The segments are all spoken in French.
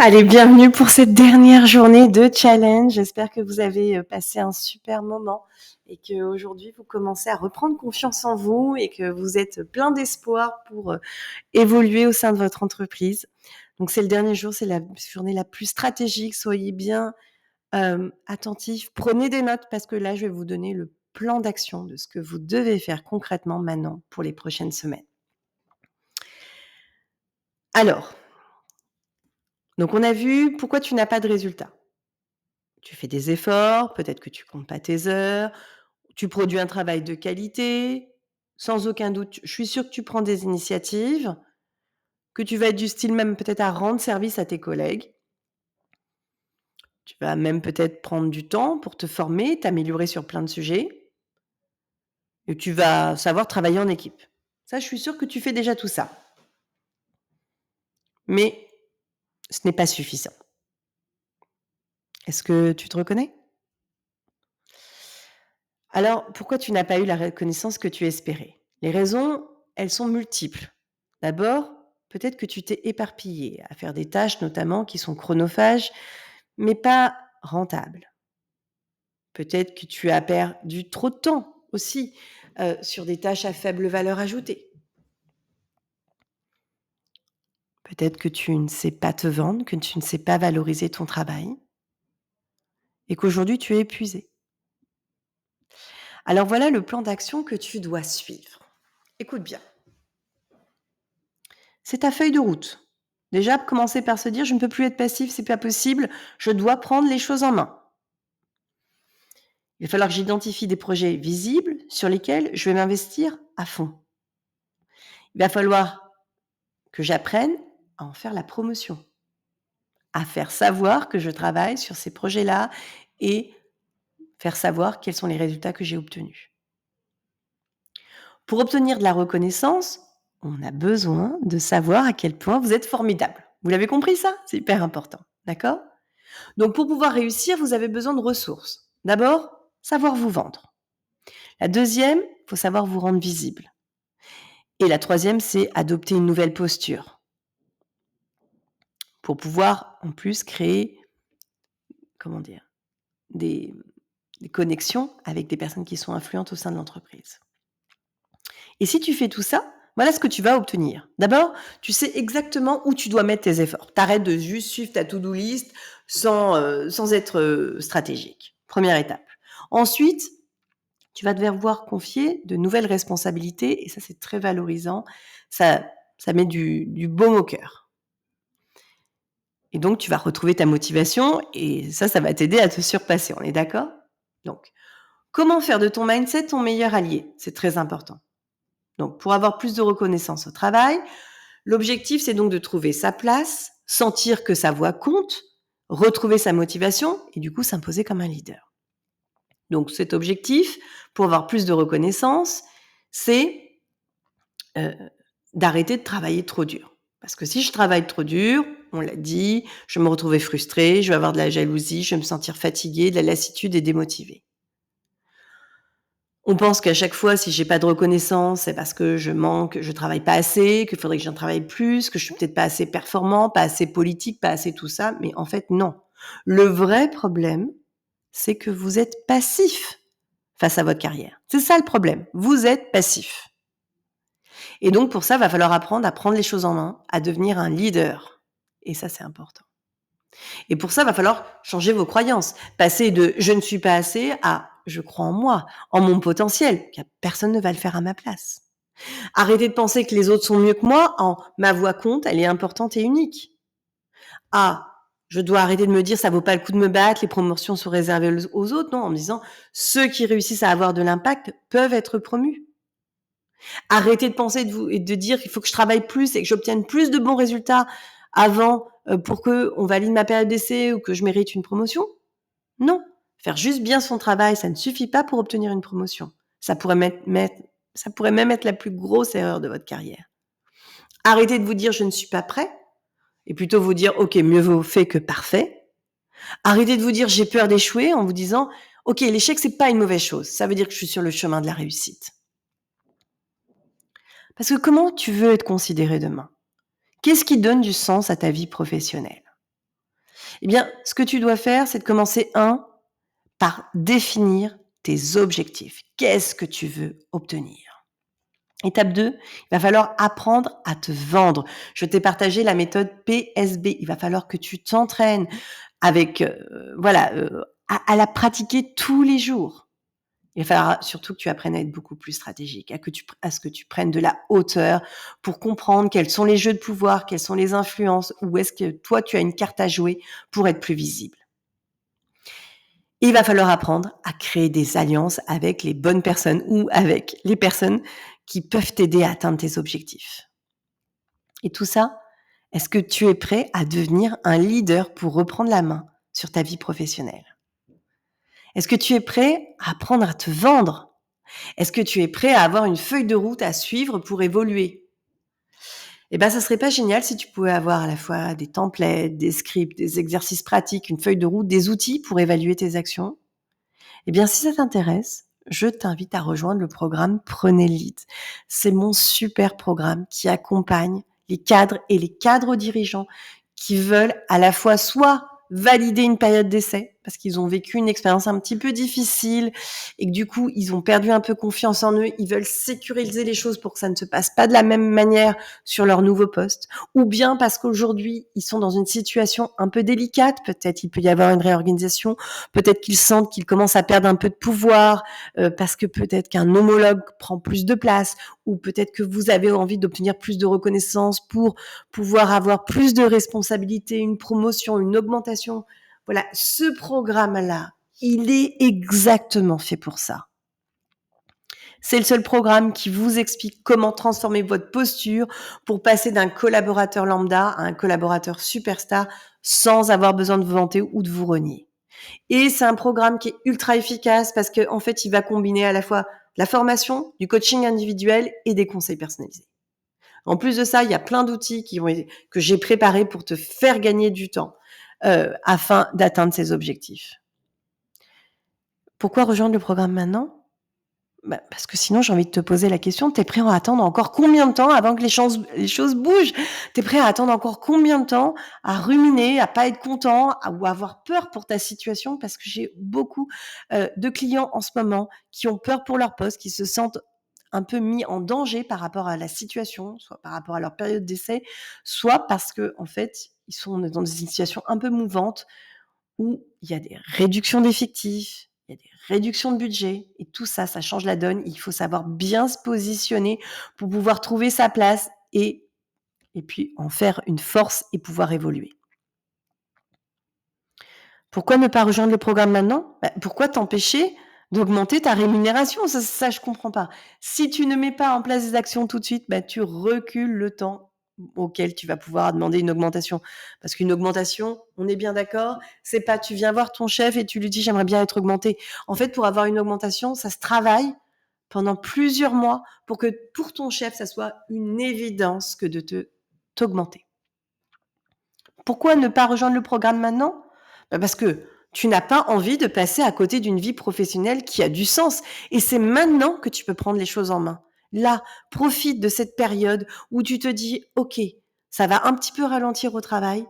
Allez, bienvenue pour cette dernière journée de challenge. J'espère que vous avez passé un super moment et qu'aujourd'hui vous commencez à reprendre confiance en vous et que vous êtes plein d'espoir pour évoluer au sein de votre entreprise. Donc c'est le dernier jour, c'est la journée la plus stratégique. Soyez bien attentifs. Prenez des notes parce que là, je vais vous donner le plan d'action de ce que vous devez faire concrètement maintenant pour les prochaines semaines. Alors, donc on a vu pourquoi tu n'as pas de résultat. Tu fais des efforts, peut-être que tu comptes pas tes heures, tu produis un travail de qualité, sans aucun doute, je suis sûre que tu prends des initiatives, que tu vas être du style même peut-être à rendre service à tes collègues. Tu vas même peut-être prendre du temps pour te former, t'améliorer sur plein de sujets et tu vas savoir travailler en équipe. Ça, je suis sûre que tu fais déjà tout ça. Mais ce n'est pas suffisant. Est-ce que tu te reconnais? Alors, pourquoi tu n'as pas eu la reconnaissance que tu espérais? Les raisons, elles sont multiples. D'abord, peut-être que tu t'es éparpillé à faire des tâches notamment qui sont chronophages, mais pas rentables. Peut-être que tu as perdu trop de temps aussi sur des tâches à faible valeur ajoutée. Peut-être que tu ne sais pas te vendre, que tu ne sais pas valoriser ton travail et qu'aujourd'hui tu es épuisé. Alors voilà le plan d'action que tu dois suivre. Écoute bien. C'est ta feuille de route. Déjà, commencer par se dire: «Je ne peux plus être passif, c'est pas possible, je dois prendre les choses en main». Il va falloir que j'identifie des projets visibles sur lesquels je vais m'investir à fond. Il va falloir que j'apprenne à en faire la promotion, à faire savoir que je travaille sur ces projets-là et faire savoir quels sont les résultats que j'ai obtenus. Pour obtenir de la reconnaissance, on a besoin de savoir à quel point vous êtes formidable. Vous l'avez compris ça? C'est hyper important, d'accord? Donc pour pouvoir réussir, vous avez besoin de ressources. D'abord, savoir vous vendre. La deuxième, il faut savoir vous rendre visible. Et la troisième, c'est adopter une nouvelle posture pour pouvoir en plus créer, comment dire, des, des connexions avec des personnes qui sont influentes au sein de l'entreprise. Et si tu fais tout ça, voilà ce que tu vas obtenir. D'abord, tu sais exactement où tu dois mettre tes efforts. T'arrêtes de juste suivre ta to-do list sans être stratégique. Première étape. Ensuite, tu vas devoir confier de nouvelles responsabilités et ça, c'est très valorisant. Ça met du baume au cœur. Et donc, tu vas retrouver ta motivation et ça va t'aider à te surpasser. On est d'accord? Donc, comment faire de ton mindset ton meilleur allié? C'est très important. Donc, pour avoir plus de reconnaissance au travail, l'objectif, c'est donc de trouver sa place, sentir que sa voix compte, retrouver sa motivation et du coup s'imposer comme un leader. Donc, cet objectif, pour avoir plus de reconnaissance, c'est d'arrêter de travailler trop dur. Parce que si je travaille trop dur, on l'a dit, je vais me retrouver frustrée, je vais avoir de la jalousie, je vais me sentir fatiguée, de la lassitude et démotivée. On pense qu'à chaque fois, si j'ai pas de reconnaissance, c'est parce que je travaille pas assez, qu'il faudrait que j'en travaille plus, que je suis peut-être pas assez performant, pas assez politique, pas assez tout ça. Mais en fait, non. Le vrai problème, c'est que vous êtes passif face à votre carrière. C'est ça le problème. Vous êtes passif. Et donc, pour ça, il va falloir apprendre à prendre les choses en main, à devenir un leader. Et ça, c'est important. Et pour ça, il va falloir changer vos croyances. Passer de «je ne suis pas assez» à «je crois en moi, en mon potentiel, que personne ne va le faire à ma place». Arrêter de penser que les autres sont mieux que moi en «ma voix compte, elle est importante et unique». Ah, je dois arrêter de me dire «ça vaut pas le coup de me battre, les promotions sont réservées aux autres». Non, en me disant «ceux qui réussissent à avoir de l'impact peuvent être promus». Arrêter de penser et de dire qu'il faut que je travaille plus et que j'obtienne plus de bons résultats avant pour qu'on valide ma période d'essai ou que je mérite une promotion. Non, faire juste bien son travail, ça ne suffit pas pour obtenir une promotion. Ça pourrait même être la plus grosse erreur de votre carrière. Arrêtez de vous dire je ne suis pas prêt et plutôt vous dire ok, mieux vaut fait que parfait. Arrêtez de vous dire j'ai peur d'échouer en vous disant ok, l'échec c'est pas une mauvaise chose, ça veut dire que je suis sur le chemin de la réussite. Parce que comment tu veux être considéré demain? Qu'est-ce qui donne du sens à ta vie professionnelle? Eh bien, ce que tu dois faire, c'est de commencer par définir tes objectifs. Qu'est-ce que tu veux obtenir? Étape 2, il va falloir apprendre à te vendre. Je t'ai partagé la méthode PSB. Il va falloir que tu t'entraînes avec, à la pratiquer tous les jours. Il va falloir surtout que tu apprennes à être beaucoup plus stratégique, à ce que tu prennes de la hauteur pour comprendre quels sont les jeux de pouvoir, quelles sont les influences, où est-ce que toi tu as une carte à jouer pour être plus visible. Il va falloir apprendre à créer des alliances avec les bonnes personnes ou avec les personnes qui peuvent t'aider à atteindre tes objectifs. Et tout ça, est-ce que tu es prêt à devenir un leader pour reprendre la main sur ta vie professionnelle? Est-ce que tu es prêt à apprendre à te vendre? Est-ce que tu es prêt à avoir une feuille de route à suivre pour évoluer? Eh ben, ça serait pas génial si tu pouvais avoir à la fois des templates, des scripts, des exercices pratiques, une feuille de route, des outils pour évaluer tes actions? Eh bien, si ça t'intéresse, je t'invite à rejoindre le programme Prenez le lead. C'est mon super programme qui accompagne les cadres et les cadres dirigeants qui veulent à la fois soit valider une période d'essai parce qu'ils ont vécu une expérience un petit peu difficile et que du coup, ils ont perdu un peu confiance en eux. Ils veulent sécuriser les choses pour que ça ne se passe pas de la même manière sur leur nouveau poste. Ou bien parce qu'aujourd'hui, ils sont dans une situation un peu délicate. Peut-être il peut y avoir une réorganisation. Peut-être qu'ils sentent qu'ils commencent à perdre un peu de pouvoir parce que peut-être qu'un homologue prend plus de place ou peut-être que vous avez envie d'obtenir plus de reconnaissance pour pouvoir avoir plus de responsabilités, une promotion, une augmentation. Voilà, ce programme-là, il est exactement fait pour ça. C'est le seul programme qui vous explique comment transformer votre posture pour passer d'un collaborateur lambda à un collaborateur superstar sans avoir besoin de vous vanter ou de vous renier. Et c'est un programme qui est ultra efficace parce qu'en fait, il va combiner à la fois la formation, du coaching individuel et des conseils personnalisés. En plus de ça, il y a plein d'outils que j'ai préparés pour te faire gagner du temps afin d'atteindre ces objectifs. Pourquoi rejoindre le programme maintenant? Bah, parce que sinon, j'ai envie de te poser la question, tu es prêt à attendre encore combien de temps avant que les choses bougent? Tu es prêt à attendre encore combien de temps, à ruminer, à pas être content, ou à avoir peur pour ta situation? Parce que j'ai beaucoup, de clients en ce moment qui ont peur pour leur poste, qui se sentent un peu mis en danger par rapport à la situation, soit par rapport à leur période d'essai, soit parce qu'en fait, ils sont dans des situations un peu mouvantes où il y a des réductions d'effectifs, il y a des réductions de budget et tout ça, ça change la donne. Il faut savoir bien se positionner pour pouvoir trouver sa place et puis en faire une force et pouvoir évoluer. Pourquoi ne pas rejoindre le programme maintenant? Bah, pourquoi t'empêcher d'augmenter ta rémunération? Ça, je comprends pas. Si tu ne mets pas en place des actions tout de suite, bah, tu recules le temps auquel tu vas pouvoir demander une augmentation. Parce qu'une augmentation, on est bien d'accord, c'est pas tu viens voir ton chef et tu lui dis: «J'aimerais bien être augmenté». En fait, pour avoir une augmentation, ça se travaille pendant plusieurs mois pour que pour ton chef, ça soit une évidence que de t'augmenter. Pourquoi ne pas rejoindre le programme maintenant? Bah, parce que tu n'as pas envie de passer à côté d'une vie professionnelle qui a du sens et c'est maintenant que tu peux prendre les choses en main. Là, profite de cette période où tu te dis: «OK, ça va un petit peu ralentir au travail,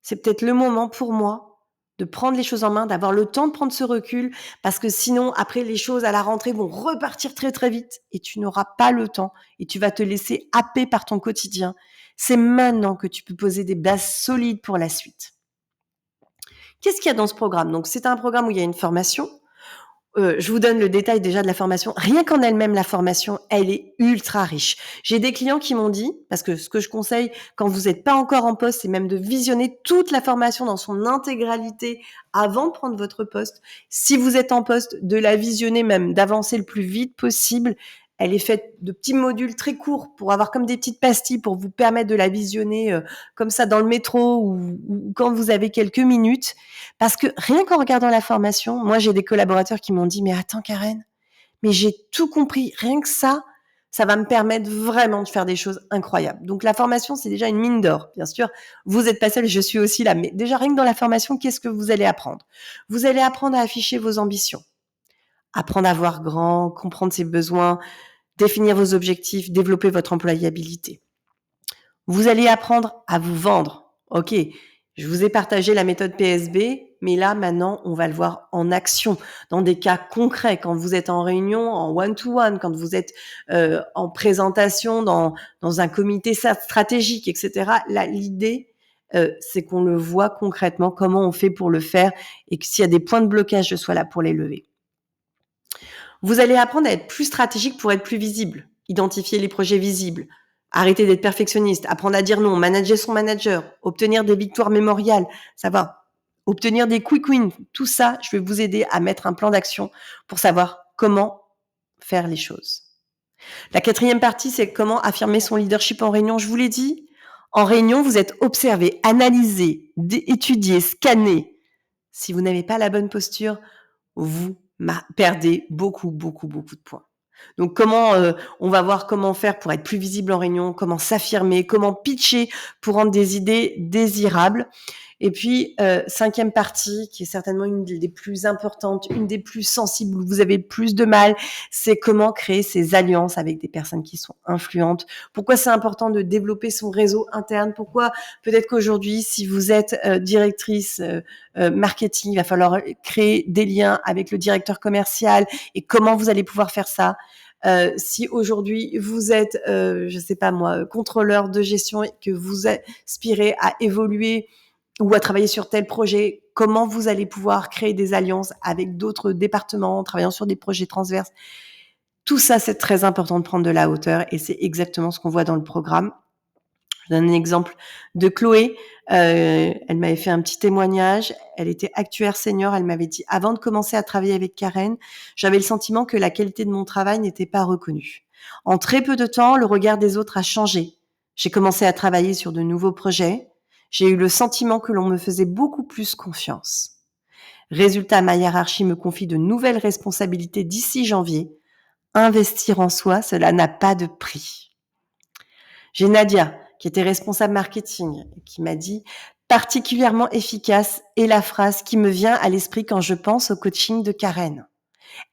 c'est peut-être le moment pour moi de prendre les choses en main, d'avoir le temps de prendre ce recul parce que sinon après les choses à la rentrée vont repartir très, très vite et tu n'auras pas le temps et tu vas te laisser happer par ton quotidien. C'est maintenant que tu peux poser des bases solides pour la suite». Qu'est-ce qu'il y a dans ce programme? Donc c'est un programme où il y a une formation. Je vous donne le détail déjà de la formation. Rien qu'en elle-même, la formation, elle est ultra riche. J'ai des clients qui m'ont dit, parce que ce que je conseille quand vous n'êtes pas encore en poste, c'est même de visionner toute la formation dans son intégralité avant de prendre votre poste. Si vous êtes en poste, de la visionner même, d'avancer le plus vite possible. Elle est faite de petits modules très courts pour avoir comme des petites pastilles pour vous permettre de la visionner comme ça dans le métro ou quand vous avez quelques minutes. Parce que rien qu'en regardant la formation, moi j'ai des collaborateurs qui m'ont dit: «Mais attends Karen, mais j'ai tout compris. Rien que ça va me permettre vraiment de faire des choses incroyables». Donc la formation, c'est déjà une mine d'or. Bien sûr, vous êtes pas seul, je suis aussi là. Mais déjà rien que dans la formation, qu'est-ce que vous allez apprendre? Vous allez apprendre à afficher vos ambitions, apprendre à voir grand, comprendre ses besoins, définir vos objectifs, développer votre employabilité. Vous allez apprendre à vous vendre. OK, Je vous ai partagé la méthode PSB, mais là, maintenant, on va le voir en action, dans des cas concrets, quand vous êtes en réunion, en one-to-one, quand vous êtes en présentation dans un comité stratégique, etc. Là, l'idée, c'est qu'on le voit concrètement, comment on fait pour le faire, et que s'il y a des points de blocage, je sois là pour les lever. Vous allez apprendre à être plus stratégique pour être plus visible, identifier les projets visibles, arrêter d'être perfectionniste, apprendre à dire non, manager son manager, obtenir des victoires mémoriales, ça va, obtenir des quick wins. Tout ça, je vais vous aider à mettre un plan d'action pour savoir comment faire les choses. La 4e partie, c'est comment affirmer son leadership en réunion. Je vous l'ai dit, en réunion, vous êtes observé, analysé, étudié, scanné. Si vous n'avez pas la bonne posture, vous perdez beaucoup de points. Donc on va voir comment faire pour être plus visible en réunion, comment s'affirmer, comment pitcher pour rendre des idées désirables. Et puis, 5e partie, qui est certainement une des plus importantes, une des plus sensibles, où vous avez le plus de mal, c'est comment créer ces alliances avec des personnes qui sont influentes. Pourquoi c'est important de développer son réseau interne? Pourquoi peut-être qu'aujourd'hui, si vous êtes directrice marketing, il va falloir créer des liens avec le directeur commercial, et comment vous allez pouvoir faire ça? Si aujourd'hui vous êtes, je sais pas moi, contrôleur de gestion et que vous aspirez à évoluer ou à travailler sur tel projet, comment vous allez pouvoir créer des alliances avec d'autres départements en travaillant sur des projets transverses. Tout ça, c'est très important de prendre de la hauteur, et c'est exactement ce qu'on voit dans le programme. Je donne un exemple de Chloé. Elle m'avait fait un petit témoignage. Elle était actuaire senior. Elle m'avait dit: avant de commencer à travailler avec Karen, j'avais le sentiment que la qualité de mon travail n'était pas reconnue. En très peu de temps, le regard des autres a changé. J'ai commencé à travailler sur de nouveaux projets. J'ai eu le sentiment que l'on me faisait beaucoup plus confiance. Résultat, ma hiérarchie me confie de nouvelles responsabilités d'ici janvier. Investir en soi, cela n'a pas de prix. J'ai Nadia, qui était responsable marketing, qui m'a dit: particulièrement efficace est la phrase qui me vient à l'esprit quand je pense au coaching de Karen.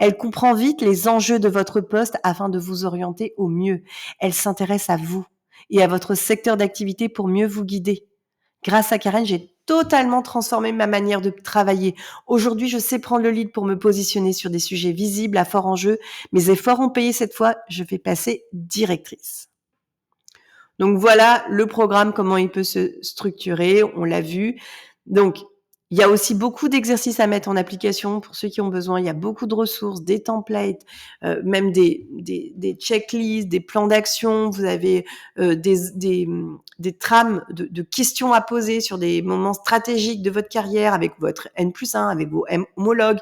Elle comprend vite les enjeux de votre poste afin de vous orienter au mieux. Elle s'intéresse à vous et à votre secteur d'activité pour mieux vous guider. Grâce à Karen, j'ai totalement transformé ma manière de travailler. Aujourd'hui, je sais prendre le lead pour me positionner sur des sujets visibles à fort enjeu. Mes efforts ont payé cette fois, je vais passer directrice. Donc voilà le programme, comment il peut se structurer, on l'a vu. Donc, il y a aussi beaucoup d'exercices à mettre en application pour ceux qui ont besoin. Il y a beaucoup de ressources, des templates, même des checklists, des plans d'action. Vous avez des trames de questions à poser sur des moments stratégiques de votre carrière avec votre N+1, avec vos homologues,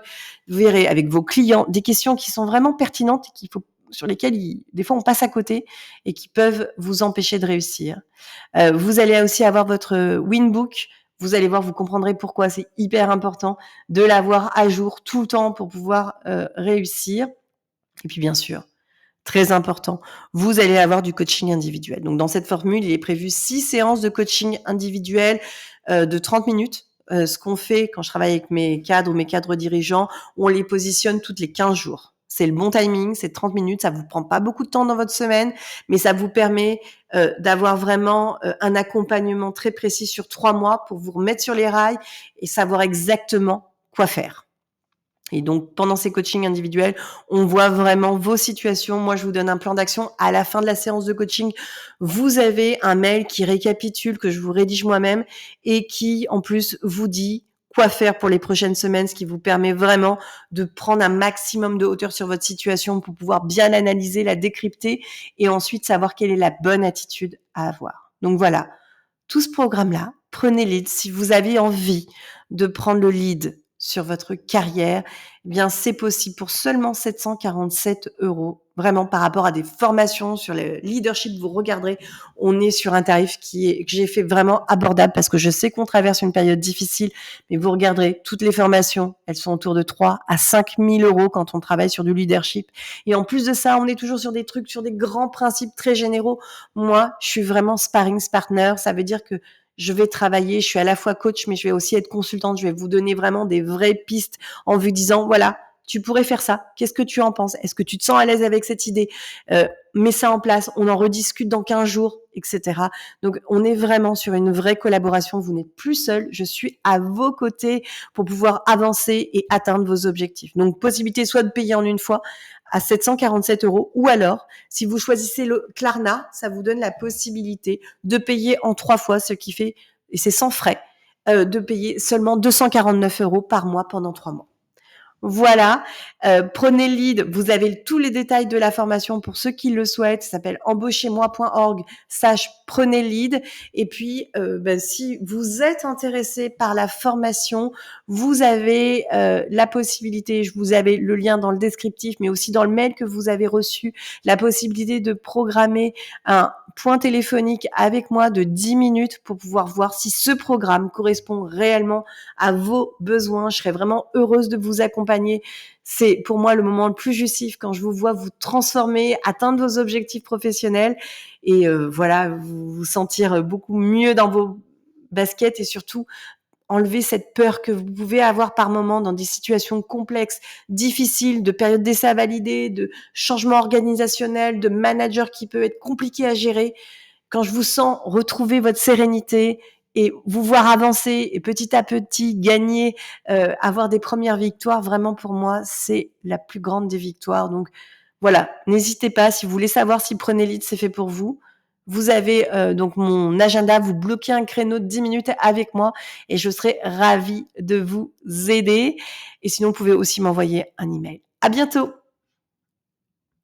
vous verrez, avec vos clients, des questions qui sont vraiment pertinentes et sur lesquelles des fois on passe à côté et qui peuvent vous empêcher de réussir. Vous allez aussi avoir votre Winbook. Vous allez voir, vous comprendrez pourquoi c'est hyper important de l'avoir à jour tout le temps pour pouvoir réussir. Et puis bien sûr, très important, vous allez avoir du coaching individuel. Donc dans cette formule, il est prévu 6 séances de coaching individuel de 30 minutes. Ce qu'on fait quand je travaille avec mes cadres ou mes cadres dirigeants, on les positionne toutes les 15 jours. C'est le bon timing, c'est 30 minutes, ça vous prend pas beaucoup de temps dans votre semaine, mais ça vous permet d'avoir vraiment un accompagnement très précis sur 3 mois pour vous remettre sur les rails et savoir exactement quoi faire. Et donc, pendant ces coachings individuels, on voit vraiment vos situations. Moi, je vous donne un plan d'action. À la fin de la séance de coaching, vous avez un mail qui récapitule, que je vous rédige moi-même et qui, en plus, vous dit quoi faire pour les prochaines semaines, ce qui vous permet vraiment de prendre un maximum de hauteur sur votre situation pour pouvoir bien l'analyser, la décrypter et ensuite savoir quelle est la bonne attitude à avoir. Donc voilà, tout ce programme-là, prenez lead. Si vous avez envie de prendre le lead sur votre carrière, eh bien, c'est possible pour seulement 747 €. Vraiment, par rapport à des formations sur le leadership, vous regarderez, on est sur un tarif que j'ai fait vraiment abordable parce que je sais qu'on traverse une période difficile, mais vous regarderez, toutes les formations, elles sont autour de 3 à 5 000 € quand on travaille sur du leadership. Et en plus de ça, on est toujours sur des trucs, sur des grands principes très généraux. Moi, je suis vraiment sparring partner. Ça veut dire que je vais travailler, je suis à la fois coach, mais je vais aussi être consultante. Je vais vous donner vraiment des vraies pistes en vous disant, voilà, tu pourrais faire ça. Qu'est-ce que tu en penses? Est-ce que tu te sens à l'aise avec cette idée? Mets ça en place, on en rediscute dans 15 jours, et cetera. Donc, on est vraiment sur une vraie collaboration. Vous n'êtes plus seul. Je suis à vos côtés pour pouvoir avancer et atteindre vos objectifs. Donc, possibilité soit de payer en une fois à 747 € ou alors, si vous choisissez le Klarna, ça vous donne la possibilité de payer en 3 fois, ce qui fait, et c'est sans frais, de payer seulement 249 € par mois pendant 3 mois. Voilà, prenez le lead. Vous avez tous les détails de la formation pour ceux qui le souhaitent. Ça s'appelle embauchez-moi.org/prenez le lead. Et puis, si vous êtes intéressé par la formation, vous avez la possibilité, vous avez le lien dans le descriptif, mais aussi dans le mail que vous avez reçu, la possibilité de programmer un point téléphonique avec moi de 10 minutes pour pouvoir voir si ce programme correspond réellement à vos besoins. Je serais vraiment heureuse de vous accompagner. C'est pour moi le moment le plus jouissif quand je vous vois vous transformer, atteindre vos objectifs professionnels et voilà, vous sentir beaucoup mieux dans vos baskets et surtout enlever cette peur que vous pouvez avoir par moment dans des situations complexes, difficiles, de période d'essai à valider, de changement organisationnel, de manager qui peut être compliqué à gérer. Quand je vous sens retrouver votre sérénité et vous voir avancer et petit à petit gagner, avoir des premières victoires, vraiment pour moi, c'est la plus grande des victoires. Donc voilà, n'hésitez pas, si vous voulez savoir si Prenez Lead, c'est fait pour vous. Vous avez donc mon agenda, vous bloquez un créneau de 10 minutes avec moi et je serai ravie de vous aider. Et sinon, vous pouvez aussi m'envoyer un email. À bientôt!